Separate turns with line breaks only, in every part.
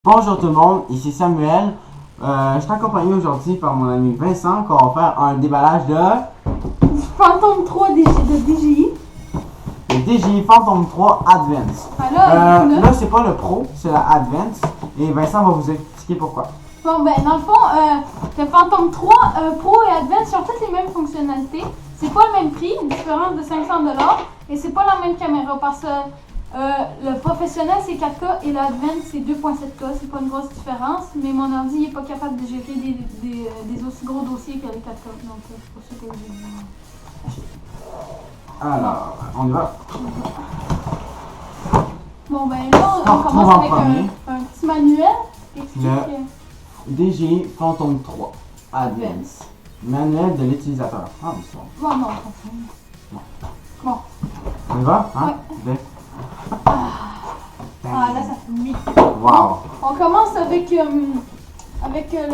Bonjour tout le monde, ici Samuel. Je suis accompagné aujourd'hui par mon ami Vincent qui va faire un déballage de
Phantom 3 de DJI.
le DJI Phantom 3 Advance. Là, c'est pas le Pro, c'est la Advance. Et Vincent va vous expliquer pourquoi.
Bon, ben, dans le fond, le Phantom 3 Pro et Advance ont toutes les mêmes fonctionnalités. C'est pas le même prix, une différence de 500$. Et c'est pas la même caméra parce que le professionnel c'est 4K et l'Advance c'est 2.7K. C'est pas une grosse différence, mais mon ordi il est pas capable de gérer des aussi gros dossiers que les 4K. Donc, c'est pour ça que j'ai dit.
Alors, on y va.
Bon, ben là, on commence avec un petit manuel.
Le DJI Phantom 3 Advance. Manuel de l'utilisateur. Ah, mais c'est bon.
Bon, non, bon.
On y va? Hein?
Ouais. Ah, là, ça fait 8.
Wow.
On commence avec le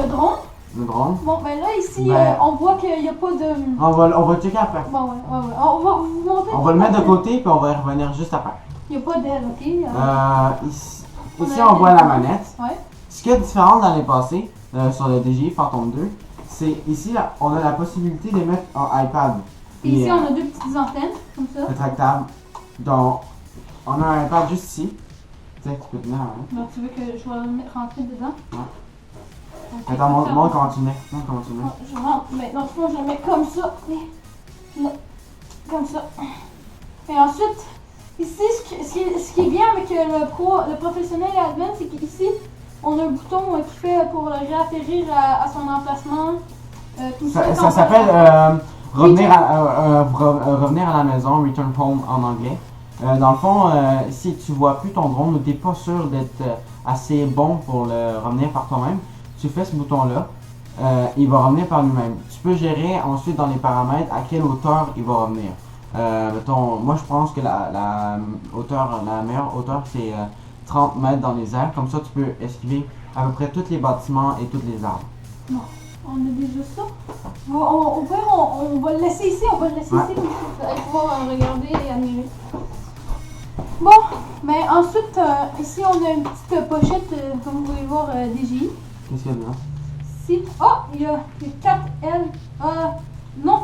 drone.
Le drone.
Bon, ben là, ici, on voit qu'il n'y a pas de...
On va checker après.
Bon, ouais. On va vous montrer.
On va le mettre de côté puis on va y revenir juste après.
Il n'y a pas d'aile, ok?
Ici, on voit la manette.
Ouais.
Ce qui est différent dans les passés, sur le DJI Phantom 2, c'est ici, là, on a la possibilité de les mettre en iPad.
Et ici, on a deux petites antennes, comme ça.
Rétractable. Donc, on a un iPad juste ici. Tiens, tu peux tenir, hein?
Donc, tu veux que je vais le rentrer dedans?
Ouais.
Okay,
Attends, montre comment tu le mets. Montre comment tu le mets.
Je rentre, mais dans le fond, je le mets comme ça. Et là, comme ça. Et ensuite, ici, ce qui est bien avec le professionnel et l'Advance, c'est qu'ici, on a un bouton qui fait pour le réatterrir à son emplacement. Tout
ça s'appelle revenir à la maison, Return Home en anglais. Dans le fond, si tu vois plus ton drone ou tu n'es pas sûr d'être assez bon pour le revenir par toi-même, tu fais ce bouton-là, il va revenir par lui-même. Tu peux gérer ensuite dans les paramètres à quelle hauteur il va revenir. Moi je pense que la meilleure hauteur c'est 30 mètres dans les airs, comme ça tu peux esquiver à peu près tous les bâtiments et tous les arbres.
Non, on a déjà ça. On va le laisser ici, comme ça vous allez pouvoir regarder et admirer. Bon, mais ensuite, ici on a une petite pochette, comme vous pouvez voir, DJI.
Qu'est-ce qu'il y a dedans?
Ici, il y a 4 L. Non,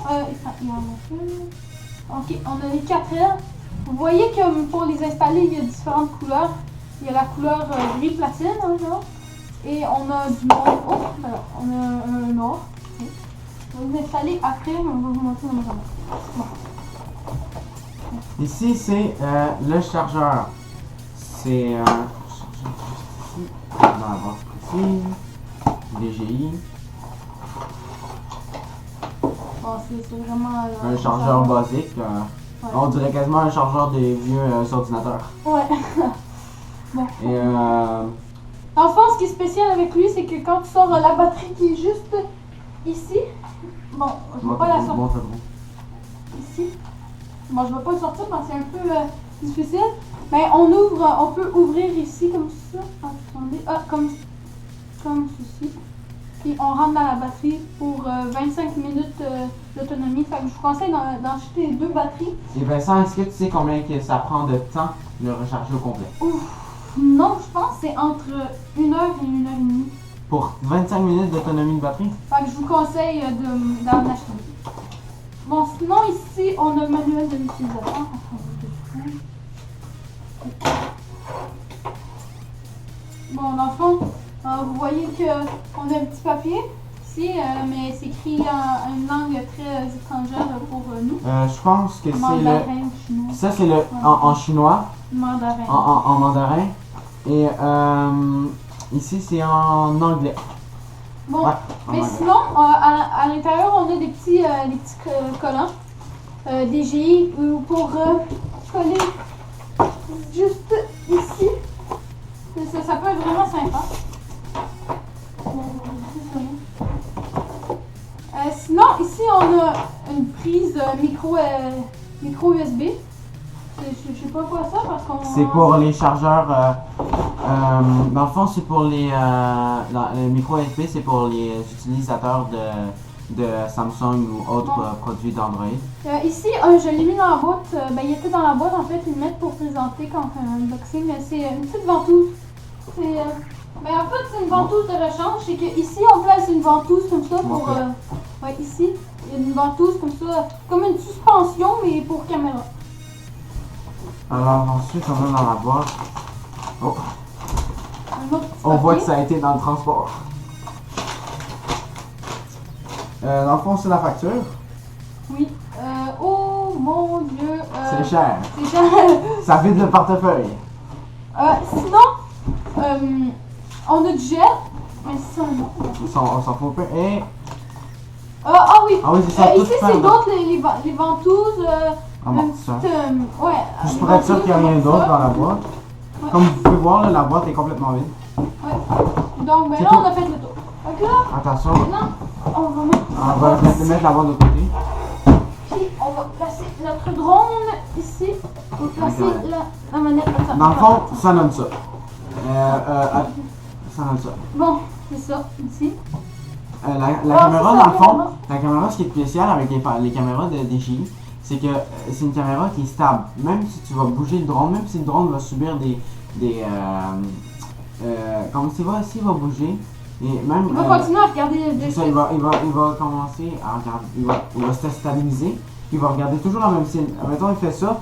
il y en a une. Ok, on a les 4 L. Vous voyez que pour les installer, il y a différentes couleurs. Il y a la couleur gris platine, genre. Et on a du noir. On a un noir. Okay. On va vous installer après, on va vous montrer comment ça marche. Bon.
Ici, c'est le chargeur. C'est un chargeur juste ici, dans la boîte précise, DJI.
Bon, c'est vraiment...
un chargeur basique.
Ouais.
On dirait quasiment un chargeur des vieux ordinateurs.
Ouais. Bon.
Et
En fond, ce qui est spécial avec lui, c'est que quand tu sors la batterie qui est juste ici, bon, je ne vais pas la sortir. Ici. Bon, je ne vais pas le sortir parce que c'est un peu difficile. Mais on peut ouvrir ici comme ça. Attendez, comme ceci. Puis on rentre dans la batterie pour 25 minutes d'autonomie. Fait que je vous conseille d'acheter 2 batteries.
Et Vincent, est-ce que tu sais combien que ça prend de temps de le recharger au complet?
Ouf. Non, je pense que c'est entre 1 heure et 1 heure et demie.
Pour 25 minutes d'autonomie de batterie?
Fait que je vous conseille d'en acheter. Bon, sinon ici, on a le manuel de l'utilisateur. Bon, dans le fond, vous voyez qu'on a un petit papier ici, mais c'est écrit en une langue très étrangère pour nous.
Je pense que c'est
Mandarin, chinois.
Ça, c'est en chinois.
Mandarin.
En mandarin. Et ici, c'est en anglais.
Bon,
Ouais,
mais sinon, à l'intérieur, on a des petits collants DJI pour coller juste ici. Ça peut être vraiment sympa. Sinon, ici, on a une prise micro USB. Je sais pas quoi ça parce qu'on...
C'est pour les chargeurs. Dans le fond, c'est pour les micro USB, c'est pour les utilisateurs de Samsung ou autres produits d'Android.
Ici, je l'ai mis dans la boîte. Il était dans la boîte en fait, ils le mettent pour présenter quand on fait un unboxing. C'est une petite ventouse. Ben en fait, c'est une ventouse de rechange. C'est que ici on place une ventouse comme ça pour. Ouais, ici, il y a une ventouse comme ça, comme une suspension, mais pour caméra.
Alors ensuite, on va dans la boîte. Oh,
Un autre petit
on voit que
papier.
ça a été dans le transport. Dans le fond, c'est la facture.
Oui. Oh mon dieu.
C'est cher.
C'est cher.
Ça vide le portefeuille.
Sinon, on a du gel. Mais ça, non.
On s'en fout un peu. Et.
Ah oui.
Ah oui, c'est ça. tout
Ici,
faire,
c'est
là.
d'autres, les ventouses.
Ah bon,
un
ça.
petit, ouais.
Juste
les
pour être sûr
ventouses
qu'il n'y a rien
comme
d'autre
ça.
dans la boîte.
Ouais.
Comme vous pouvez voir, là, la boîte est complètement vide.
Ouais. Donc, ben
C'est
là,
tout.
on a fait le tour. Donc là,
Attention,
maintenant, on va mettre.
on va mettre la boîte de côté.
Puis, on va placer notre drone ici. On va placer
Ok.
la manette. Attends,
Dans le
attends.
fond, ça donne ça. Ça donne ça.
Bon, c'est ça, ici.
La
Ah,
caméra,
c'est
dans
ça,
le fond,
vraiment.
la caméra, ce qui est spécial avec les caméras de DJI, c'est que c'est une caméra qui est stable. Même si tu vas bouger le drone, même si le drone va subir comme s'il va bouger, et même.
On va continuer à regarder le
C'est ça,
dessus.
il va commencer à regarder, il va se stabiliser, il va regarder toujours la même scène. Mettons, il fait ça,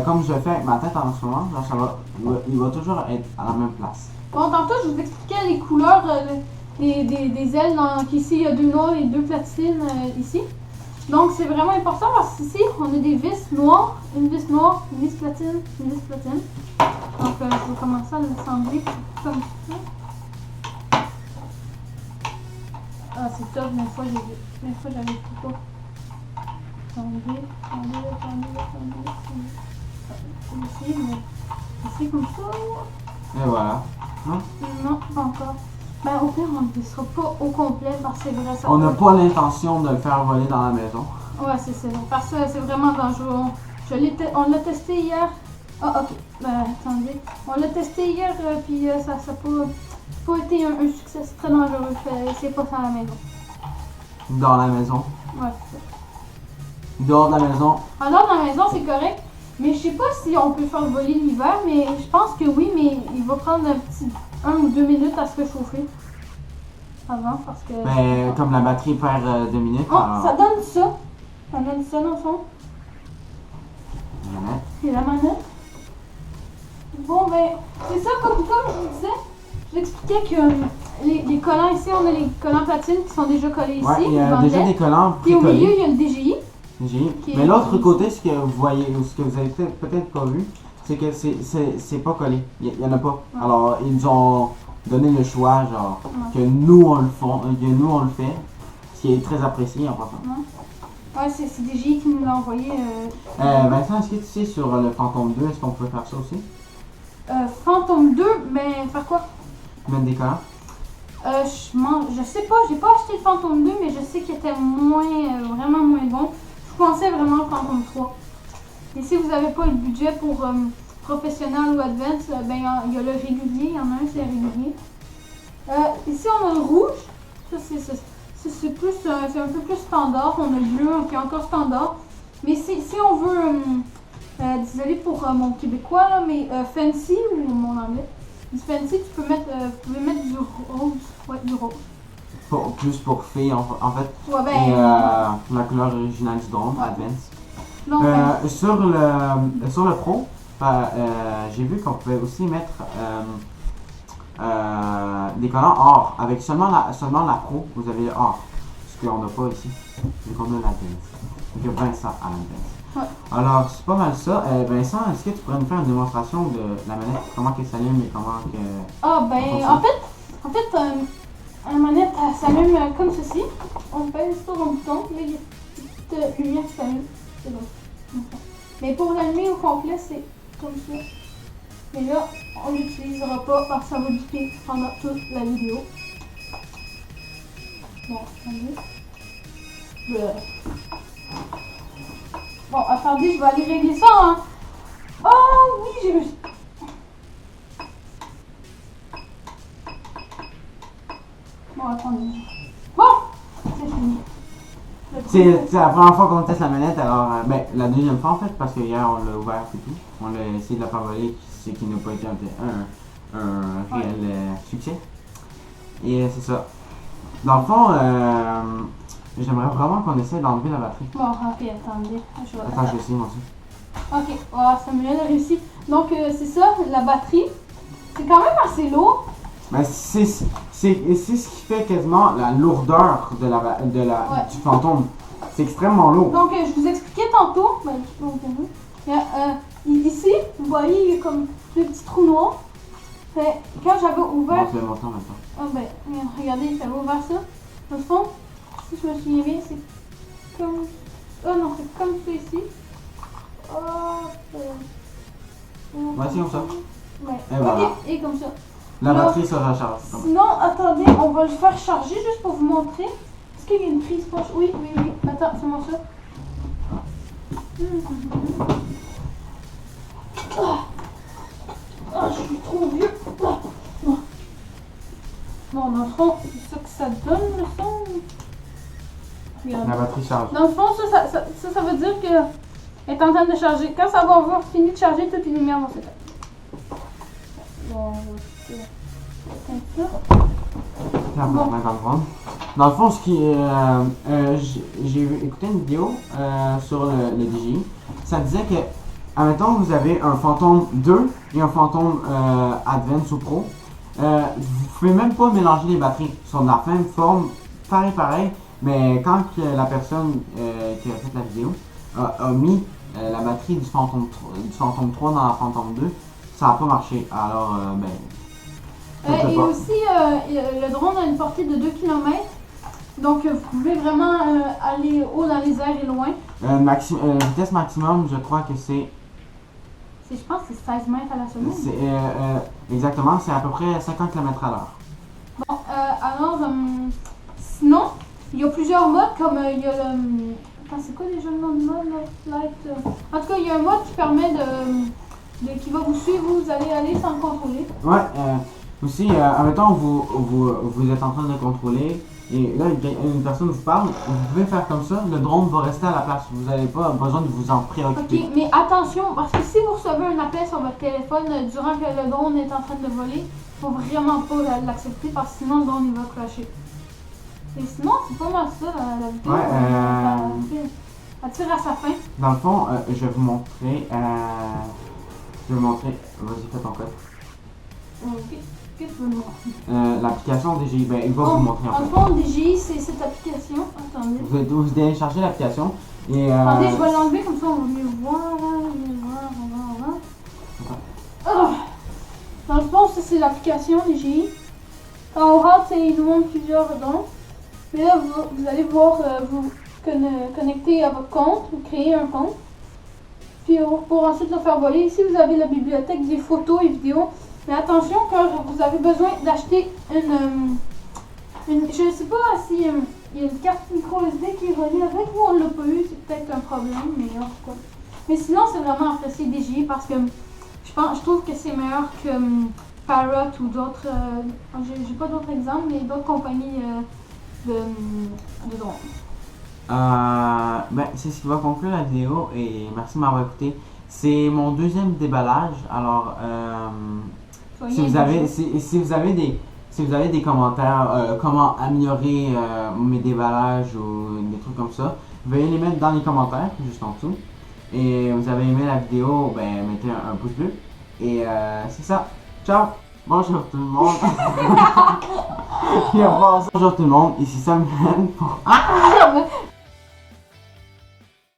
comme je le fais avec ma tête en ce moment, là, il va toujours être à la même place.
Bon, tantôt, je vous expliquais les couleurs des ailes. Donc, ici, il y a 2 noirs et 2 platines ici. Donc, c'est vraiment important parce qu'ici, on a des vis noires, une vis noire, une vis platine, une vis platine. Donc, je vais commencer à l'assembler comme ça. Ah, c'est top, mais fois, j'avais tout pas. Attendez. Ici, mais ici, comme ça.
Et voilà.
Non, pas encore. Ben, au pire, on ne le sera pas au complet parce que c'est vrai. Ça
On n'a pas l'intention de le faire voler dans la maison.
Ouais, c'est parce que c'est vraiment dangereux. On l'a testé hier. Ah, ok. Ben, attendez. On l'a testé hier, puis ça n'a pas été un succès. C'est très dangereux. C'est pas ça à la maison.
Dans la maison.
Ouais, c'est ça.
Dehors de la maison.
En dehors de la maison, c'est correct. Mais je sais pas si on peut le faire voler l'hiver, mais je pense que oui, mais il va prendre un petit 1 ou 2 minutes à se réchauffer. Avant, parce que.
Mais comme la batterie perd 2 minutes.
Oh,
alors,
ça donne ça. Ça donne ça dans le fond.
Jeannette.
Et la manette. Bon, ben, c'est ça, comme je vous disais, je vous expliquais que les collants ici, on a les collants platine qui sont déjà collés ici.
Ouais, il y a
dans
déjà
le
des collants
Puis au milieu,
précollés.
il y a le DJI. Qui
Mais
est-
l'autre côté, ce que vous voyez, ou ce que vous avez peut-être pas vu, c'est que c'est pas collé. Il y en a pas.
Ouais.
Alors, ils nous ont donné le choix, genre,
Ouais.
que nous on le fait, ce qui est très apprécié en passant.
Ouais, c'est DJI qui nous l'a envoyé.
Vincent, est-ce que tu sais sur le Phantom 2, est-ce qu'on peut faire ça aussi?
Phantom 2, mais faire quoi?
Mettre des collants?
Je sais pas, j'ai pas acheté le Phantom 2, mais je sais qu'il était vraiment moins bon. Je pensais vraiment au Phantom 3. Et si vous n'avez pas le budget pour professionnel ou advanced, ben il y a le régulier, il y en a un c'est régulier. Ici on a le rouge, ça c'est plus c'est un peu plus standard. On a le bleu qui est encore standard. Mais si on veut, désolé pour mon québécois là, mais fancy ou mon anglais, du fancy tu peux mettre, vous pouvez mettre du rose, ouais du rose.
Plus pour filles en fait.
Ouais, ben,
Et la couleur originale du drone,
Ouais.
Advance.
donc,
Sur le Pro, j'ai vu qu'on pouvait aussi mettre des collants or. Avec seulement la Pro, vous avez le or. Ce qu'on n'a pas ici. Vu qu'on a l'Advance. Donc il y a Vincent à l'Advance.
Ouais.
Alors, c'est pas mal ça. Vincent, est-ce que tu pourrais nous faire une démonstration de la manette? Comment qu'elle s'allume et comment que...
ah ben en fait la manette elle s'allume comme ceci. On pèse sur un bouton, là il y a une petite lumière qui s'allume. C'est bon. Mais pour l'allumer au complet, c'est comme ça. Mais là, on l'utilisera pas parce que ça va biper pendant toute la vidéo. Bon, attendez. Bon, attendez, je vais aller régler ça, hein. Oh oui, j'ai vu. Bon, attendez. Bon, c'est fini.
C'est la première fois qu'on teste la manette, alors la deuxième fois en fait, parce que hier on l'a ouvert et tout. On a essayé de la faire voler, ce qui n'a pas été un réel succès. Et c'est ça. Dans le fond, j'aimerais vraiment qu'on essaie d'enlever la batterie.
Bon, ok, attendez.
Attends, je vais essayer moi aussi.
Ok, voilà, Samuel a réussi. Donc, c'est ça, la batterie. C'est quand même assez lourd.
Mais c'est ce qui fait quasiment la lourdeur du fantôme. C'est extrêmement lourd.
Donc, je vous expliquais tantôt. Ben, ici, vous voyez, il y a comme le petit trou noir. Fait, quand j'avais ouvert.
Je vais le montrer en même temps.
Ah ben, regardez, j'avais ouvert ça. Dans le fond, si je me souviens bien, c'est comme. Oh non, c'est comme ça ici.
Ouais, c'est comme ça.
Ouais.
Et voilà.
Ok, et comme ça.
La batterie se recharge.
Sinon, attendez, on va le faire charger juste pour vous montrer. Est-ce qu'il y a une prise proche? Oui, oui, oui. Attends, c'est moi ça. Je suis trop vieux. Bon, dans le fond, c'est ça que ça donne le son. Regarde.
La batterie charge.
Dans le fond, ça veut dire qu'elle est en train de charger. Quand ça va avoir fini de charger, toutes les lumières vont s'éteindre. Bon, comme ça.
Bon. Dans le fond, j'ai écouté une vidéo sur le DJI. Ça disait que, admettons, vous avez un Phantom 2 et un Phantom Advance ou Pro. Vous pouvez même pas mélanger les batteries. Ils sont de la même forme, pareil. Mais quand la personne qui a fait la vidéo a mis la batterie du Phantom 3 dans la Phantom 2, ça n'a pas marché. Alors,
et aussi, le drone a une portée de 2 km. Donc, vous pouvez vraiment aller haut dans les airs et loin.
Vitesse maximum, je crois que c'est.
Je pense que c'est 16 mètres à la seconde.
Exactement, c'est à peu près 50 km à l'heure.
Bon, alors, sinon, il y a plusieurs modes, comme il y a le. Attends, c'est quoi déjà le nom de mode? Light, En tout cas, il y a un mode qui permet qui va vous suivre, vous allez aller sans le contrôler.
Ouais, aussi, admettons, vous êtes en train de le contrôler, et là, une personne vous parle, vous pouvez faire comme ça, le drone va rester à la place. Vous n'avez pas besoin de vous en préoccuper.
Ok, mais attention, parce que si vous recevez un appel sur votre téléphone durant que le drone est en train de voler, il faut vraiment pas l'accepter, parce que sinon le drone il va crasher. Et sinon, c'est pas mal ça, la vidéo.
Ouais,
elle tire à sa fin.
Dans le fond, je vais vous montrer. Vas-y, fais ton code.
Ok. Qu'est-ce que tu veux me montrer?
L'application DJI, ben, il va vous montrer en fait.
En fond, DJI, c'est cette application. Attendez.
Vous téléchargez l'application et.
Attendez, je vais l'enlever comme ça, on va mieux voir. Dans le fond, ça c'est l'application DJI. Quand on rentre, il nous montre plusieurs drones. Mais là, vous allez pouvoir vous connecter à votre compte, ou créer un compte. Puis pour ensuite le faire voler. Ici, vous avez la bibliothèque des photos et vidéos. Mais attention, quand vous avez besoin d'acheter une je ne sais pas si il y a une carte micro SD qui est reliée avec ou on ne l'a pas eu, c'est peut-être un problème, mais en tout cas. Mais sinon, c'est vraiment apprécié DJI parce que je trouve que c'est meilleur que Parrot ou d'autres. J'ai pas d'autres exemples, mais d'autres compagnies de drones.
Ben, c'est ce qui va conclure la vidéo et merci de m'avoir écouté. C'est mon deuxième déballage, alors si vous avez des commentaires, comment améliorer mes déballages ou des trucs comme ça, veuillez les mettre dans les commentaires, juste en dessous. Et vous avez aimé la vidéo, ben mettez un pouce bleu. Et c'est ça. Ciao! Bonjour tout le monde! Bonjour tout le monde, ici Samuel.